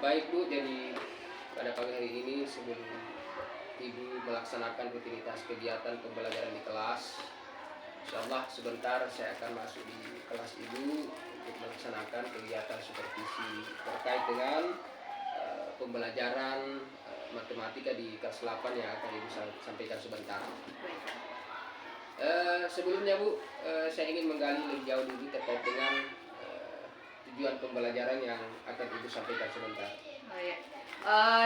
Baik Bu, jadi pada pagi hari ini sebelum Ibu melaksanakan rutinitas kegiatan pembelajaran di kelas, insya Allah sebentar saya akan masuk di kelas Ibu untuk melaksanakan kegiatan supervisi terkait dengan pembelajaran matematika di kelas 8 yang akan Ibu sampaikan sebentar. Sebelumnya Bu, saya ingin menggali lebih jauh dulu terkait dengan tujuan pembelajaran yang akan Ibu sampaikan sebentar. Oh ya.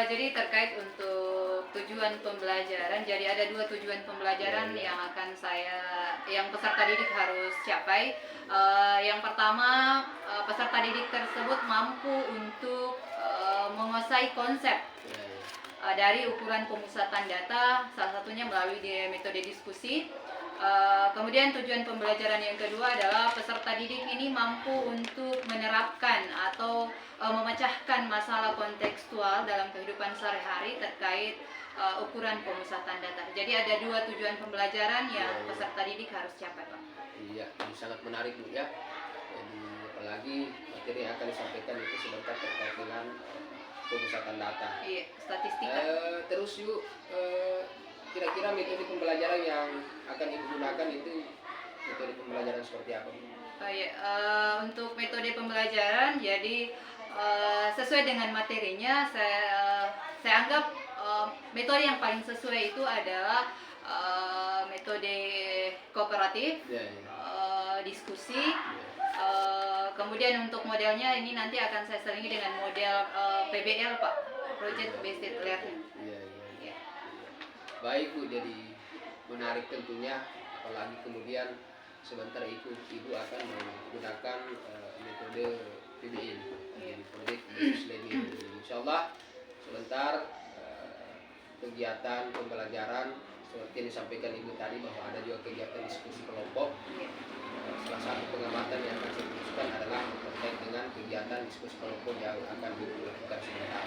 Jadi terkait untuk tujuan pembelajaran, jadi ada dua tujuan pembelajaran yang akan yang peserta didik harus capai. Yang pertama, peserta didik tersebut mampu untuk menguasai konsep dari ukuran pemusatan data, salah satunya melalui metode diskusi. Kemudian tujuan pembelajaran yang kedua adalah peserta didik ini mampu untuk menerapkan atau memecahkan masalah kontekstual dalam kehidupan sehari-hari terkait ukuran pemusatan data. Jadi ada dua tujuan pembelajaran yang peserta didik harus capai, Pak. Iya, ini sangat menarik Bu ya. Jadi apalagi materi yang akan disampaikan itu sebentar terkait dengan pemusatan data. Iya, statistika. Terus yuk, kira-kira metode pembelajaran yang akan Ibu gunakan itu metode pembelajaran seperti apa? Untuk metode pembelajaran, jadi sesuai dengan materinya, saya anggap metode yang paling sesuai itu adalah metode kooperatif, diskusi. Kemudian untuk modelnya ini nanti akan saya selingi dengan model PBL, Pak, Project Based Learning. Baik Bu, jadi menarik tentunya, apalagi kemudian sebentar Ibu akan menggunakan metode PBL, Project Based Learning. Insya Allah sebentar kegiatan pembelajaran seperti yang disampaikan Ibu tadi bahwa ada juga kegiatan diskusi kelompok. Salah satu pengamatan yang akan saya fokuskan adalah terkait dengan kegiatan diskusi kelompok yang akan dilakukan sebentar.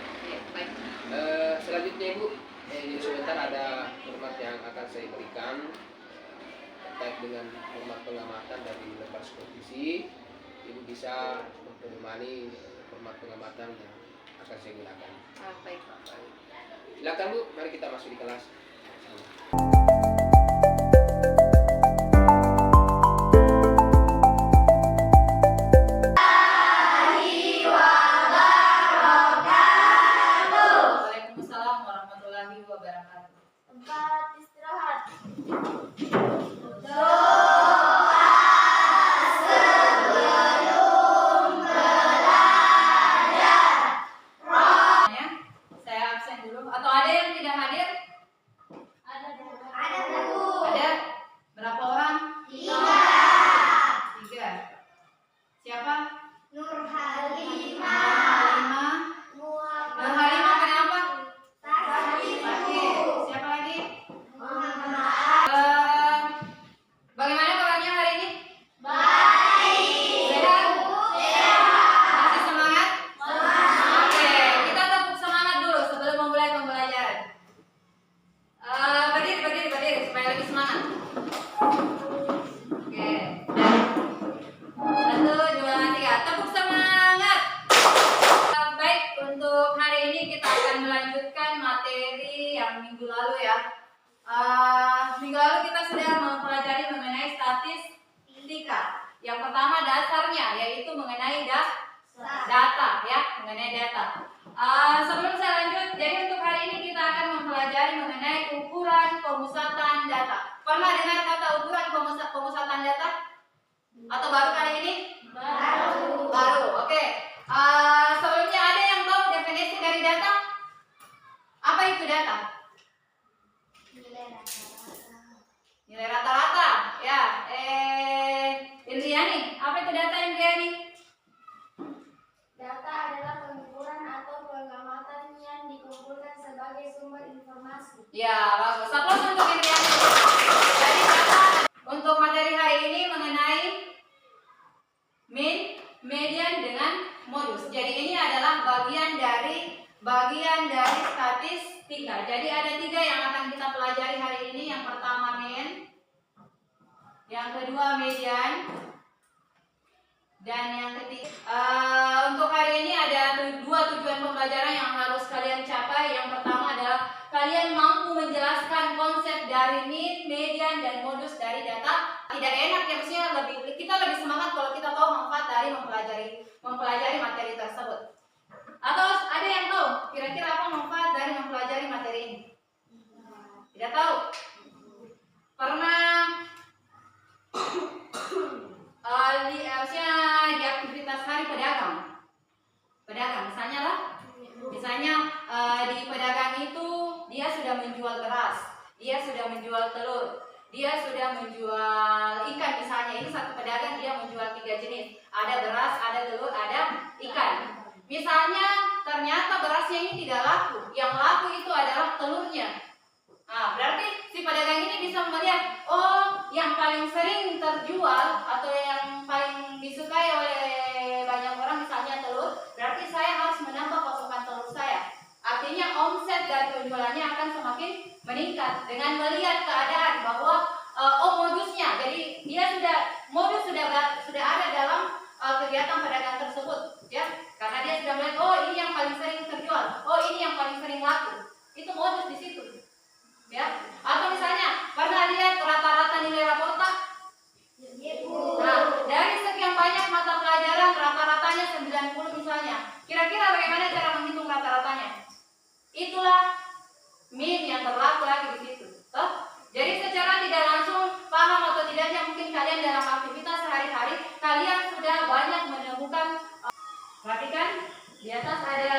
Selanjutnya Ibu, sebentar ada format yang akan saya berikan terkait dengan format pengamatan dari lembar supervisi. Ibu bisa menemani format pengamatan yang akan saya gunakan. Baik. Silakan Bu, mari kita masuk di kelas. Waalaikumsalam warahmatullahi wabarakatuh. Tempat istirahat. Saya absen dulu. Atau ada yang tidak hadir? Ada Bu. Ada? Berapa orang? 3. 3. Siapa? Nur Halimah. Halimah. Nur Halimah kenapa? Sakit. Sakit. Siapa lagi? Muhammad. Bagaimana kabarnya hari ini? Baik. Sehat? Sehat. Masih semangat? Semangat. Oke, kita tepuk semangat dulu sebelum memulai pembelajaran. Berdiri supaya lebih semangat. Oke. 1, 2, 3. Tepuk semangat. Baik, untuk hari ini kita akan melanjutkan materi yang minggu lalu ya. Minggu lalu kita sudah mempelajari mengenai statistika. Yang pertama dasarnya yaitu mengenai data ya, mengenai data. Sebelum saya lanjut, jadi untuk hari ini kita akan mempelajari mengenai ukuran pemusatan data. Pernah dengar kata ukuran pemusatan data? Atau baru kali ini? Baru. Oke. Sebelumnya ada yang tahu definisi dari data? Apa itu data? Nilai rata-rata. Ya. Indriani, apa itu data, Indriani? Data adalah pengukuran atau pengamatan yang dikumpulkan sebagai sumber informasi. Ya, bagus. Aplaus untuk Indriani. Jadi data untuk materi hari ini mengenai mean, median dengan modus. Jadi ini adalah bagian dari statistika. Jadi ada 3 yang akan kita pelajari hari ini. Yang pertama mean, yang kedua median, Dan yang ketiga, untuk hari ini ada dua tujuan pembelajaran yang harus kalian capai. Yang pertama adalah kalian mampu menjelaskan konsep dari mean, median, dan modus dari data. Tidak enak ya, maksudnya kita lebih semangat kalau kita tahu manfaat dari mempelajari materi tersebut. Atau ada yang tahu kira-kira apa manfaat dari mempelajari materi ini? Tidak tahu? Pernah di aktivitas hari pedagang misalnya di pedagang itu dia sudah menjual beras, dia sudah menjual telur, dia sudah menjual ikan. Misalnya ini satu pedagang dia menjual 3 jenis, ada beras, ada telur, ada ikan. Misalnya ternyata berasnya ini tidak laku, yang laku itu adalah telurnya. Nah, berarti si pedagang ini bisa melihat, oh, yang paling sering terjual atau yang paling disukai oleh banyak orang misalnya telur, berarti saya harus menambah pasokan telur saya. Artinya omset dari penjualannya akan semakin meningkat dengan melihat keadaan bahwa modusnya. Jadi dia modus sudah ada dalam kegiatan pedagang tersebut, ya. Karena dia sudah melihat, oh, ini yang paling sering terjual, oh, ini yang paling sering laku. Itu modus di situ. Ya, atau misalnya pernah lihat rata-rata nilai rapor tak? Nah, dari sekian banyak mata pelajaran rata-ratanya 90 misalnya. Kira-kira bagaimana cara menghitung rata-ratanya? Itulah mean yang berlaku lagi di situ. Toh? Jadi secara tidak langsung paham atau tidaknya mungkin kalian dalam aktivitas sehari-hari kalian sudah banyak menemukan. Perhatikan di atas ada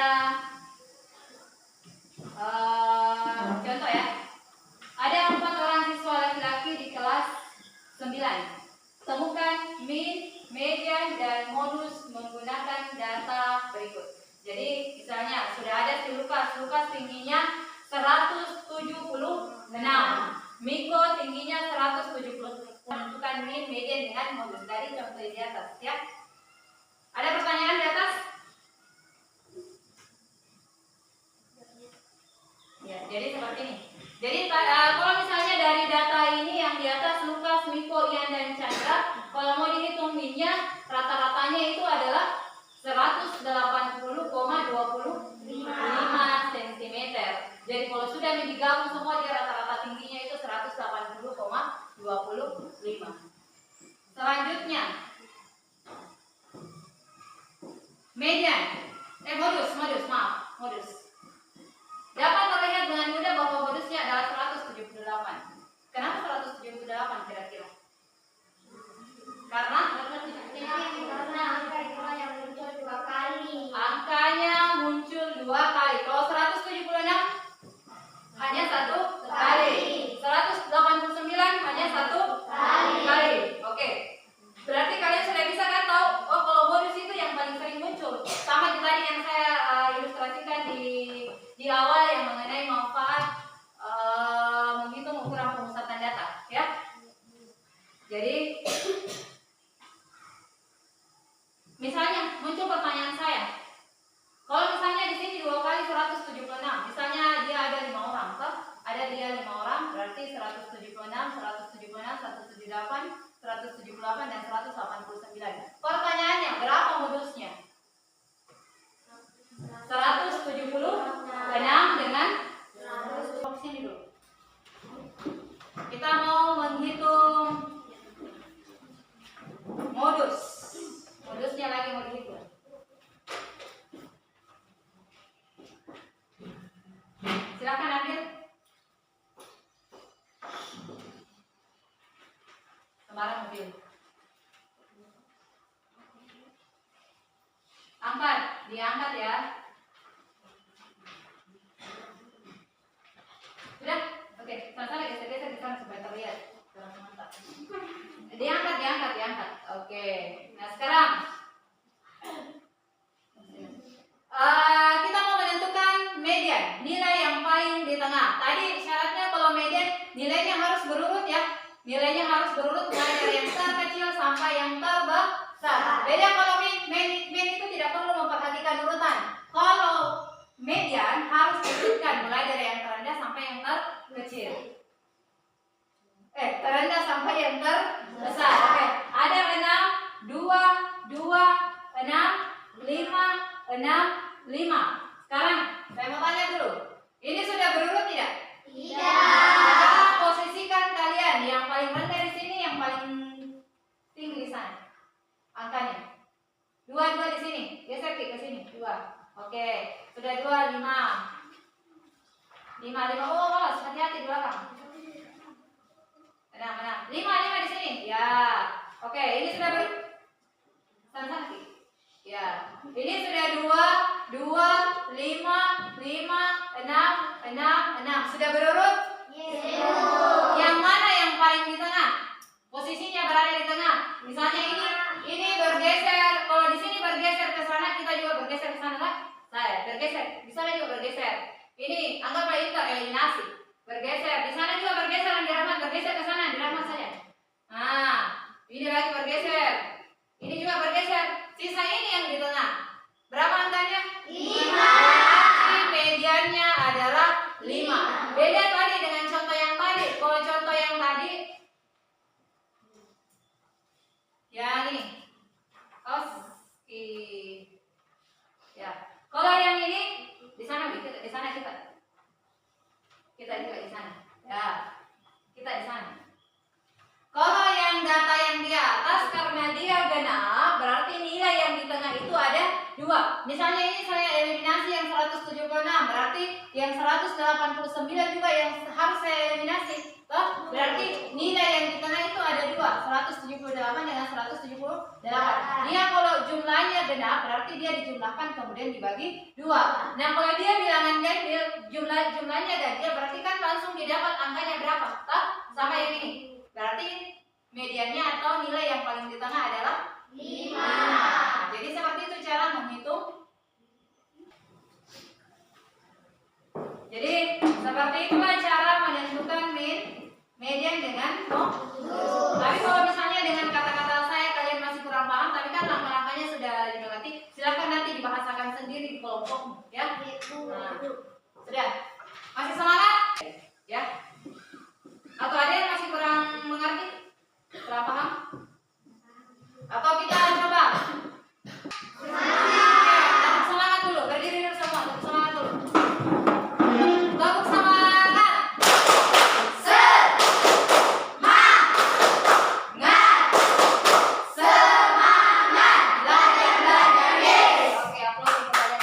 contoh ya. Ada 4 orang siswa laki-laki di kelas 9. Temukan mean, median, dan modus menggunakan data berikut. Jadi misalnya sudah ada si Lukas tingginya 176, Miko tingginya 170. Menentukan mean, median dengan modus dari contoh di atas, ya. Ada pertanyaan di atas? Ya, jadi seperti ini. Jadi kalau misalnya dari data ini yang di atas Lukas, Miko, Ian, dan Chandra, kalau mau dihitung mean-nya, rata-ratanya itu adalah 180,25 cm. Jadi kalau sudah digabung semua dia rata-rata tingginya itu 180,25. Selanjutnya median. Modus. Dapat terlihat dengan mudah bahwa modusnya adalah 178. Kenapa 178 kira-kira? Karena angka yang muncul 2 kali. Angkanya muncul 2 kali. Kalau 176 hanya 1 kali. 189 hanya 1 kali. Oke. Berarti kalian sudah bisa kan tahu, oh, kalau modus itu yang paling sering muncul. Sama tadi yang saya ilustrasikan di awal yang mengenai manfaat menghitung ukuran pemusatan data, ya. Jadi misalnya muncul pertanyaan saya, kalau misalnya di sini 2 kali 176, misalnya dia ada 5 orang, toh? Ada dia 5 orang, berarti 176, 178, 178 dan 189. Pertanyaannya, berapa modusnya? 176 dengan 100. Sini dulu. Kita mau menghitung modusnya lagi mau dihitung. Silakan ambil. Kemarin mobil. Diangkat ya. Sudah? Oke, sama-sama geser-geser di sana supaya terlihat. Diangkat. Oke. Nah, sekarang kita mau menentukan median, nilai yang paling di tengah. Tadi syaratnya kalau median nilainya harus berurut ya. Nilainya harus berurut mulai dari yang terkecil sampai yang terbesar. Beda kalau mean itu tidak perlu memperhatikan urutan. Kalau median harus diurutkan mulai dari yang terendah sampai yang terkecil. Terendah sampai yang terbesar. Oke. Ada 6, 2, 2, 6, 5. Sekarang saya mau tanya dulu. Ini sudah berurut tidak? Tidak. Sekarang posisikan kalian yang paling rendah di sini, yang paling tinggi di sana. Angkanya. 2 di sini. Geser ke sini. 2. Oke. Sudah 2, 5. 5. Oh, hati-hati di belakang. Mana? 5 di sini. Ya. Oke, ini sudah sana. Ya. Ini sudah 2, 5, 6. Sudah berurut? Yang mana yang paling di tengah? Posisinya berada di tengah. Misalnya ini bergeser. Kalau di sini bergeser ke sana, kita juga bergeser ke sana, kan? Saya bergeser. Di sana juga bergeser. Ini anggaplah itu eliminasi. Bergeser. Di sana juga bergeser, di Rahmat bergeser ke sana, di Rahmat saja. Nah, ini lagi bergeser. Ini juga bergeser. Sisa ini yang di tengah. Berapa angkanya? 5. Berarti mediannya adalah 5. Beda tadi dengan contoh yang tadi. Kalau contoh yang tadi yang ini. Oke. Ya. Kalau yang ini di sana kita di sana. Kita juga di sana. Ya. Kita di sana. Kalau yang data yang di atas karena dia genap, berarti nilai yang di tengah itu ada 2. Misalnya ini saya eliminasi yang 176, berarti yang 189 juga yang harus saya eliminasi. Toh, berarti nilai yang di tengah itu ada 2, 178 dengan 178. Dia kalau jumlahnya genap, berarti dia dijumlahkan kemudian dibagi 2. Nah, kalau dia bilangan ganjil, jumlahnya ganjil, berarti kan langsung didapat angkanya berapa? Toh, sama yang ini. Berarti mediannya atau nilai yang paling di tengah adalah 5. Jadi seperti itu cara menghitung. Jadi seperti itulah cara menentukan median dengan modus. Tapi kalau misalnya dengan kata-kata saya kalian masih kurang paham, tapi kan langkah-langkahnya sudah dimengerti, silakan nanti dibahasakan sendiri di kelompokmu, ya. Nah, sudah. Masih semangat? Ya. Atau ada yang masih kurang mengerti? Kurang paham? Atau kita coba? Oke, semangat dulu. Berdiri dulu semua. Semangat dulu. Tepuk semangat. Semangat. Belajar. Yes. Oke, aplaus untuk kalian.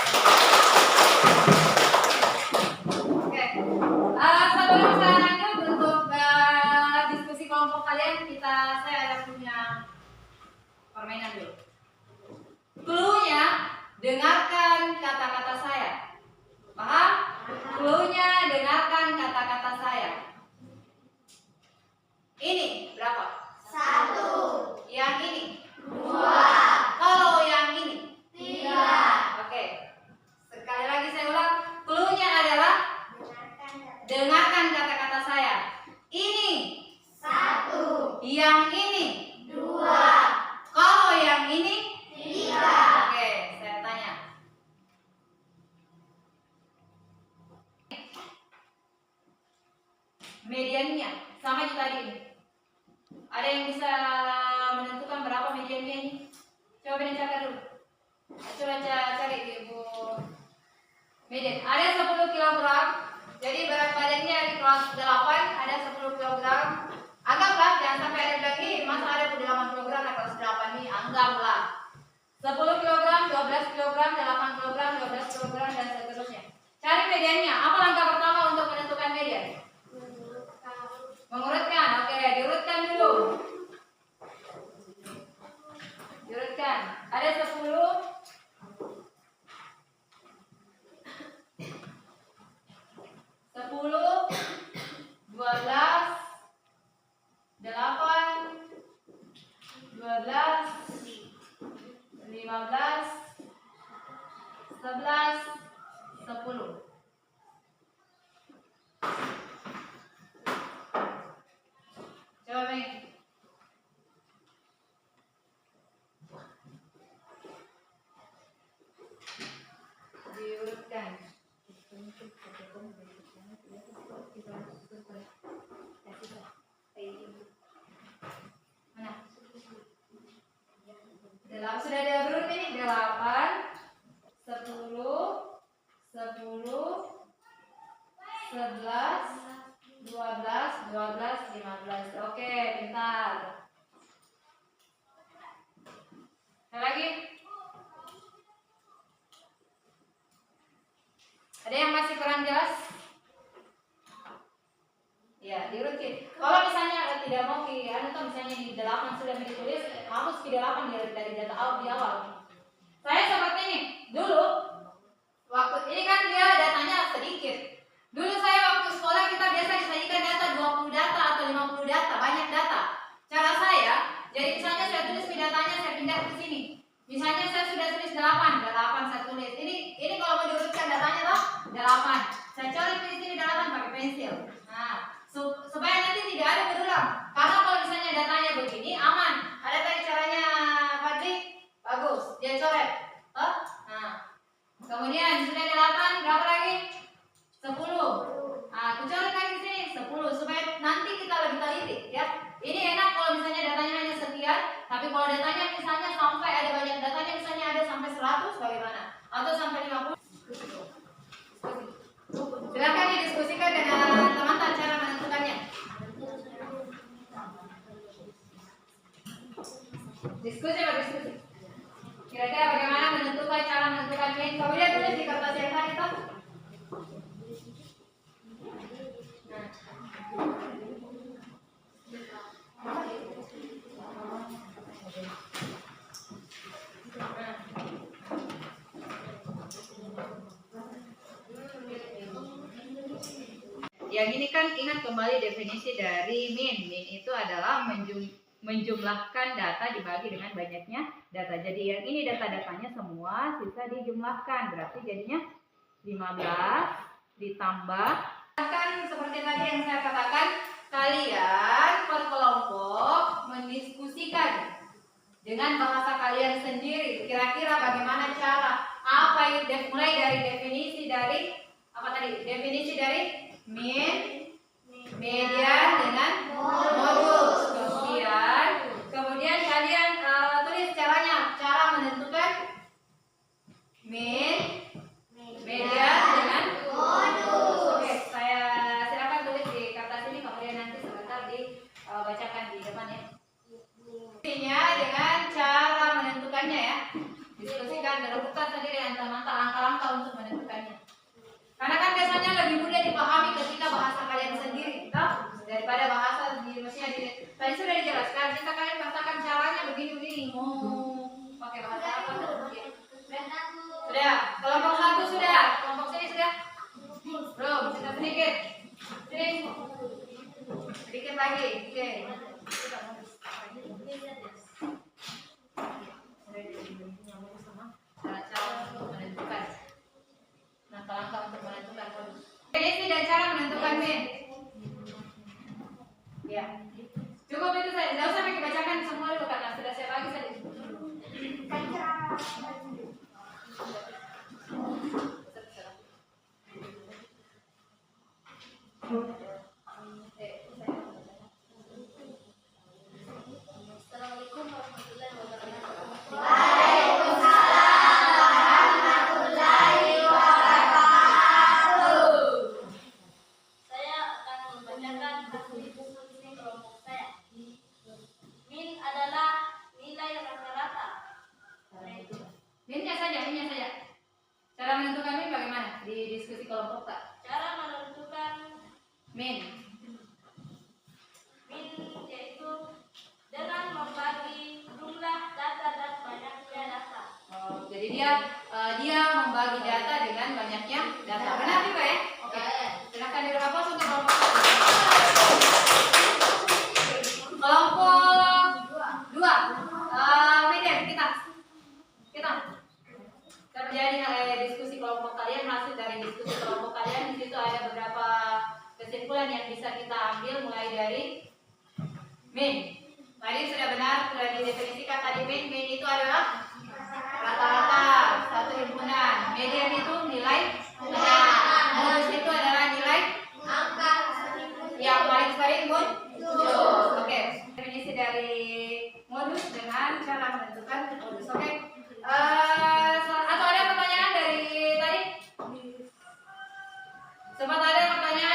Oke. Sebelum saya lanjut untuk diskusi kelompok kalian, saya ada punya permainan dulu. Cluenya, dengarkan kata-kata saya. Paham? Cluenya, dengarkan kata-kata saya. Ini berapa? 1. Yang ini? 2. Kalau yang ini? 3. Oke. Sekali lagi saya ulang. Cluenya adalah dengarkan kata-kata saya. Ini 1. yang ini 2. kalau yang ini 3. Oke, saya tanya. Mediannya sama yang tadi ini. Ada yang bisa menentukan berapa mediannya ini? Coba catat dulu. Coba cari Ibu median. Ada 10 kg. Jadi berat badannya di kelas 8 ada 10 kg. Anggaplah, jangan sampai ada lagi, masa ada 8 kg di kelas 8 ini, anggaplah 10 kg, 12 kg, 8 kg, 12 kg, dan seterusnya. Cari mediannya. Apa langkah pertama untuk menentukan median? Mengurutkan. Oke, diurutkan dulu. Diurutkan. Ada 10. 10, 12, 8, 12, 15, 11, 10. 11, 12, 12, 15. Oke, pintar. Ada lagi? Ada yang masih kurang jelas? Ya, diurutin. Kalau misalnya tidak mau atau misalnya di 8 sudah ditulis, harus di 8 dari data di awal. Saya seperti ini. Dulu waktu ini kan dia datanya sedikit. Dulu saya waktu sekolah kita biasa disajikan data 20 data atau 50 data, banyak data. Cara saya, jadi misalnya saya tulis datanya, saya pindah ke sini. Misalnya saya sudah tulis 8 saya tulis. Ini kalau mau diurutkan datanya toh 8. Saya coret di sini 8 pakai pensil. Nah, supaya nanti tidak ada berulang. Karena kalau misalnya datanya begini aman. Ada tadi caranya Fadli? Bagus. Dia coret. Oh? Nah. Kemudian sudah ada 8, berapa lagi? 10. Nah, aku coret lagi di sini 10 supaya nanti kita lebih teliti ya. Ini enak kalau misalnya datanya hanya sekian, tapi kalau datanya misalnya sampai ada banyak datanya misalnya ada sampai 100 bagaimana? Atau sampai 50? Silakan didiskusikan dengan teman-teman cara menentukannya. Diskusi. Kira-kira bagaimana cara menentukan min? Kamu lihat tulis di kertas yang tadi toh. Yang ini kan ingat kembali definisi dari min. Min itu adalah menjumlahkan data dibagi dengan banyaknya data. Jadi yang ini data-datanya semua sisa dijumlahkan. Berarti jadinya 15 ditambah. Kan seperti tadi yang saya katakan, kalian per kelompok mendiskusikan dengan bahasa kalian sendiri. Kira-kira bagaimana cara? Apa itu mulai dari definisi dari apa tadi? Definisi dari min, median dengan modus. Kemudian kalian tulis caranya, cara menentukan min, median dengan modus. Oke, saya silakan tulis di kertas ini, kemudian nanti sebentar dibacakan di depan ya. Intinya dengan cara menentukannya ya. Diskusikan dan lakukan sendiri dengan teman-teman langkah-langkah untuk menentukannya. Karena kan biasanya lebih mudah dipahami ketika bahasa kalian sendiri, toh, daripada bahasa di mestinya tadi sudah dijelaskan. Kita kalian katakan caranya begini-begini. Mau pakai bahasa apa tuh? Sudah. Kelompok 1 sudah. Kelompok sini sudah. Belum. Sedikit. Sedikit lagi. Oke. Cara untuk menentukan. Langkah-langkah untuk menentukan modus. Definisi dan cara menentukan min. Ya. Cukup itu saja. Tidak usah dibacakan semua dulu karena sudah saya bagi saja. Assalamualaikum warahmatullahi wabarakatuh. Saya akan membacakan hasil diskusi kelompok saya. Min adalah nilai rata-rata. Minnya saja. Cara menentukan min bagaimana di diskusi kelompok tak? Cara menentukan Min. yaitu dengan membagi jumlah data dan banyaknya data. Jadi dia membagi data dengan banyaknya data. Benar juga ya? Oke. Silakan dirapos untuk kelompok kelompok 2. Median kita terjadi diskusi kelompok kalian, hasil dari diskusi kelompok kalian di situ ada beberapa kesimpulan yang bisa kita ambil mulai dari min. Tadi sudah benar, sudah didefinisikan tadi min itu adalah rata-rata satu himpunan. Median itu nilai modus itu adalah nilai Angka yang paling sering muncul. Oke, definisi dari modus dengan cara menentukan modus. Oke. Atau ada pertanyaan dari tadi? Sempat ada pertanyaan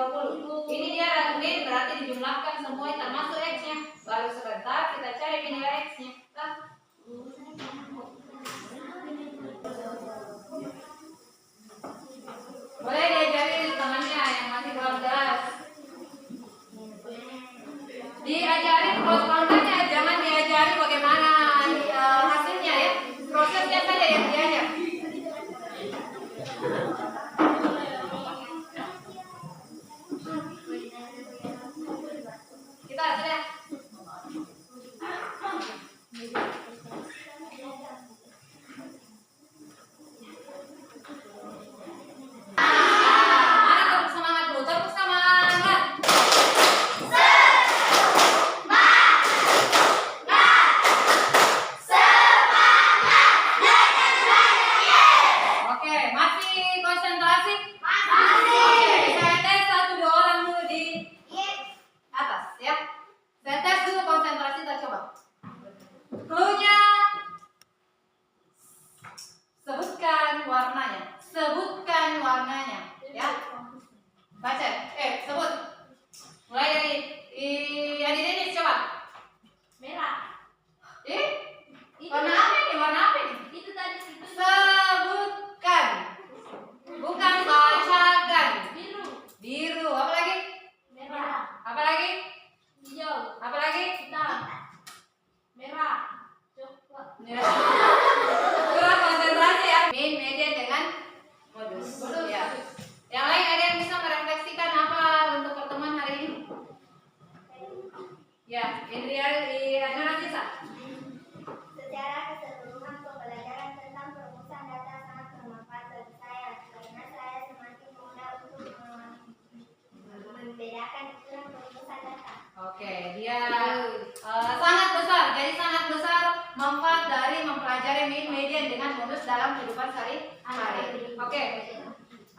20. Ini dia min berarti dijumlahkan semua termasuk X-nya. Baru sebentar kita cari nilai X-nya. Boleh diajari temannya yang masih belum jelas. Diajari cross counternya, jangan diajari bagaimana hasilnya ya. Prosesnya saja yang diajar. Kita sudah. Sebutkan warnanya, ya. Baca, sebut. Mulai dari Adi Denis coba. Merah. Warna apa ini? Warna apa ini? Itu tadi itu. Sebutkan. Bukan bacakan. Biru. Biru. Apa lagi? Merah. Apa lagi? Hijau. Apa lagi? Hitam. Merah. Coklat. Kurang konsentrasi ya. Min, median dengan modus. Ya. Yang lain ada yang bisa merefleksikan apa untuk pertemuan hari ini? Ya, Adriana Sisa. Secara keseluruhan pembelajaran tentang perumusan data sangat bermanfaat bagi saya karena saya semakin mudah untuk membedakan ukuran perumusan data. Oke, dia sangat besar. Jadi sangat besar manfaat dari mempelajari min, median dengan modus dalam kehidupan sehari-hari. Oke.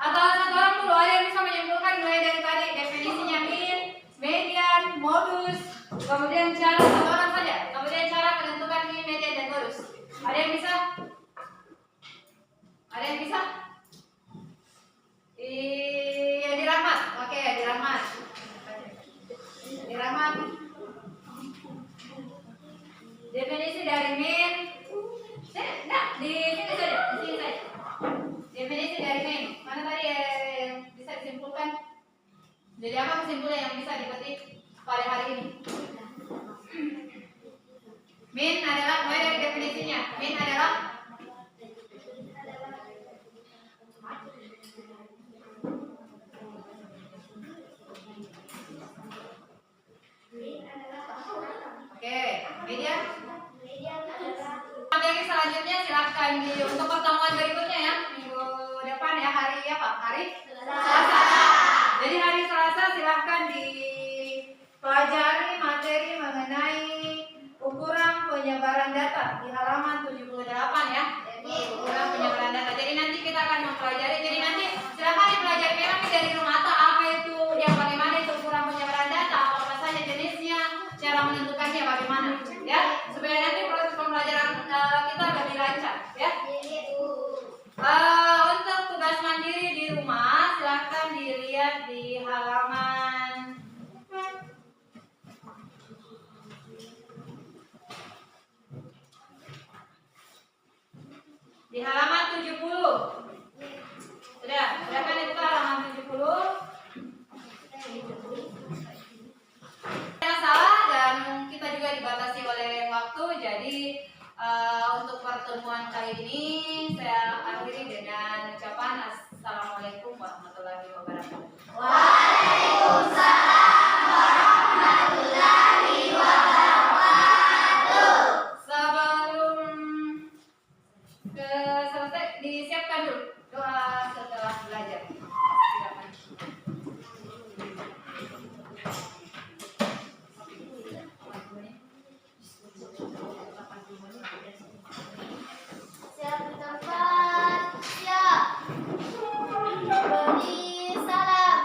Atau satu orang dulu ada yang bisa menyimpulkan mulai dari tadi definisinya min, median, modus, kemudian cara satu orang saja, kemudian cara menentukan min, median dan modus. Ada yang bisa? Ada yang bisa? Di Rahmat. Oke, di Rahmat. Di Rahmat. Definisi dari min. Enggak, di sini saja, di sini saja. Definisi dari min. Mana tadi yang bisa disimpulkan? Jadi apa kesimpulan yang bisa dipetik pada hari ini? Min adalah, mulai dari definisinya. Min adalah oke, median. Median adalah Materi selanjutnya silahkan untuk pertemuan berikutnya ya, minggu depan ya, hari apa? Hari Selasa. Jadi hari Selasa silahkan dipelajari materi mengenai ukuran penyebaran data di halaman 78 ya. Ukuran penyebaran data. Jadi nanti kita akan mempelajari. Jadi nanti silahkan dipelajari memang dari rumah atau apa itu, yang bagaimana itu ukuran penyebaran data, apa saja jenisnya, cara menentukannya bagaimana, ya, supaya nanti proses pembelajaran kita lebih lancar, ya. Untuk tugas mandiri di rumah silahkan dilihat di halaman di halaman 70. Sudah kan dibuka halaman 70. Yang salah dan kita juga dibatasi oleh waktu, jadi untuk pertemuan kali ini saya akhiri dengan ucapan Assalamualaikum warahmatullahi wabarakatuh. Waalaikumsalam warahmatullahi wabarakatuh. Sebelum selesai disiapkan dulu doa setelah belajar. Silakan. Siap di tempat, siap. Beri salam.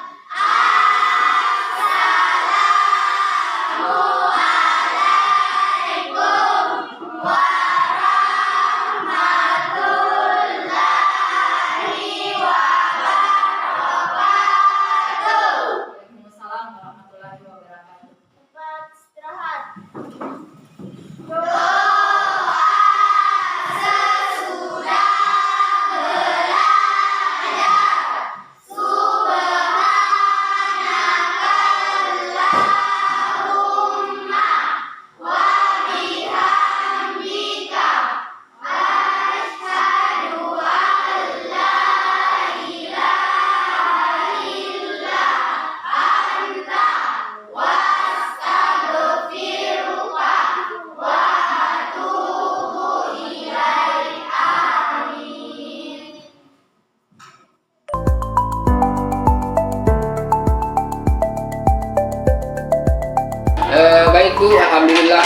Bu, alhamdulillah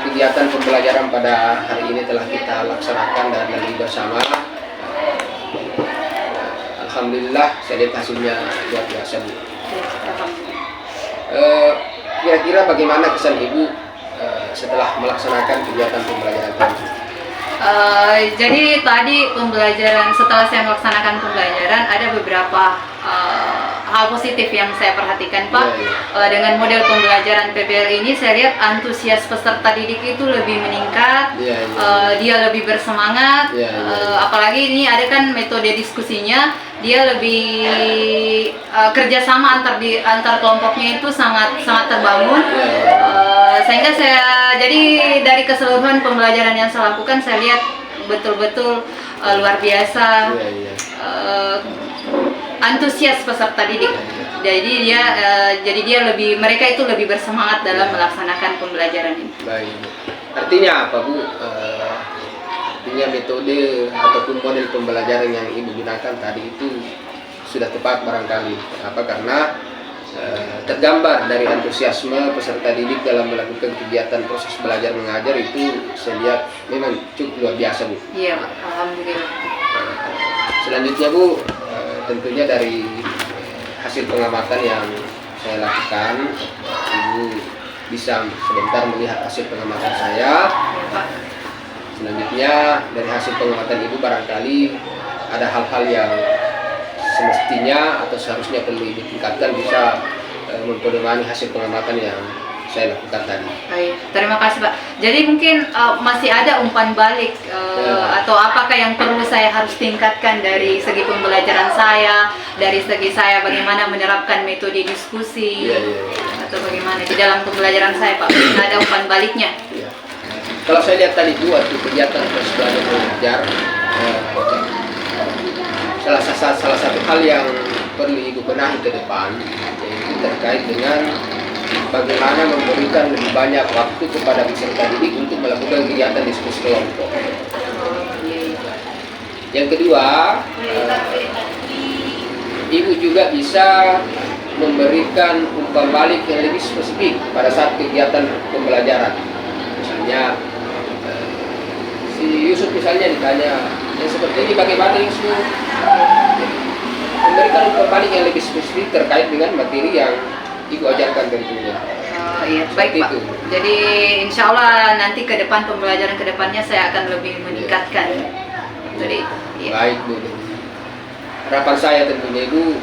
kegiatan pembelajaran pada hari ini telah kita laksanakan dan lagi bersama. Alhamdulillah, saya lihat hasilnya luar biasa, Bu. Kira-kira bagaimana kesan Ibu setelah melaksanakan kegiatan pembelajaran tadi? Jadi tadi setelah saya melaksanakan pembelajaran ada beberapa hal positif yang saya perhatikan, Pak. Dengan model pembelajaran PBL ini saya lihat antusias peserta didik itu lebih meningkat, dia lebih bersemangat, apalagi ini ada kan metode diskusinya, dia lebih kerjasama antar kelompoknya itu sangat terbangun. Sehingga jadi dari keseluruhan pembelajaran yang saya lakukan, saya lihat betul-betul luar biasa antusias peserta didik. Jadi mereka itu lebih bersemangat dalam melaksanakan pembelajaran ini. Baik. Artinya apa, Bu? Artinya metode ataupun model pembelajaran yang Ibu gunakan tadi itu sudah tepat barangkali. Apa? Karena tergambar dari antusiasme peserta didik dalam melakukan kegiatan proses belajar mengajar itu saya lihat memang cukup luar biasa, Bu. Iya, Pak. Alhamdulillah. Selanjutnya, Bu, tentunya dari hasil pengamatan yang saya lakukan, Ibu bisa sebentar melihat hasil pengamatan saya. Selanjutnya dari hasil pengamatan Ibu barangkali ada hal-hal yang semestinya atau seharusnya perlu ditingkatkan, bisa mempedomani hasil pengamatan yang saya lakukan tadi. Baik, terima kasih, Pak. Jadi mungkin masih ada umpan balik atau apakah yang perlu saya harus tingkatkan dari segi pembelajaran saya, dari segi saya bagaimana menerapkan metode diskusi, atau bagaimana di dalam pembelajaran saya, Pak? Mungkin ada umpan baliknya. Kalau saya lihat tadi Bu, waktu kegiatan proses belajar mengajar, salah satu hal yang perlu Ibu benahi ke depan yaitu terkait dengan bagaimana memberikan lebih banyak waktu kepada peserta didik untuk melakukan kegiatan diskusi kelompok. Yang kedua, Ibu juga bisa memberikan umpan balik yang lebih spesifik pada saat kegiatan pembelajaran. Misalnya si Yusuf misalnya ditanya, yang seperti ini bagaimana Yusuf? Memberikan umpan balik yang lebih spesifik terkait dengan materi yang Ibu ajarkan tentunya. Iya, baik, Pak. Jadi insya Allah nanti ke depan pembelajaran ke depannya saya akan lebih meningkatkan. Jadi baik, Bu. Harapan saya tentunya Ibu,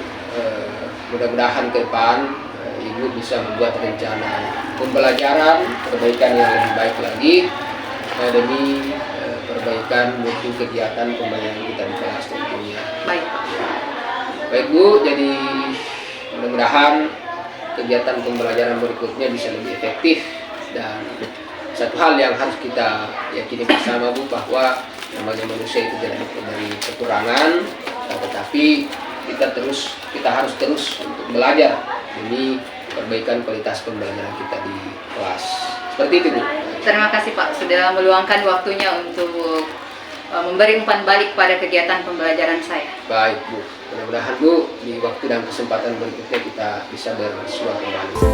mudah-mudahan ke depan Ibu bisa membuat rencana pembelajaran perbaikan yang lebih baik lagi demi perbaikan mutu kegiatan pembelajaran kita di kelas tentunya. Baik. Baik, Bu, jadi mudah-mudahan kegiatan pembelajaran berikutnya bisa lebih efektif, dan satu hal yang harus kita yakini bersama, Bu, bahwa namanya manusia itu tidak luput dari kekurangan, tetapi kita harus terus untuk belajar demi perbaikan kualitas pembelajaran kita di kelas. Seperti itu, Bu. Terima kasih, Pak, sudah meluangkan waktunya untuk memberi umpan balik pada kegiatan pembelajaran saya. Baik, Bu. Mudah-mudahan, Bu, di waktu dan kesempatan berikutnya kita bisa bersua kembali.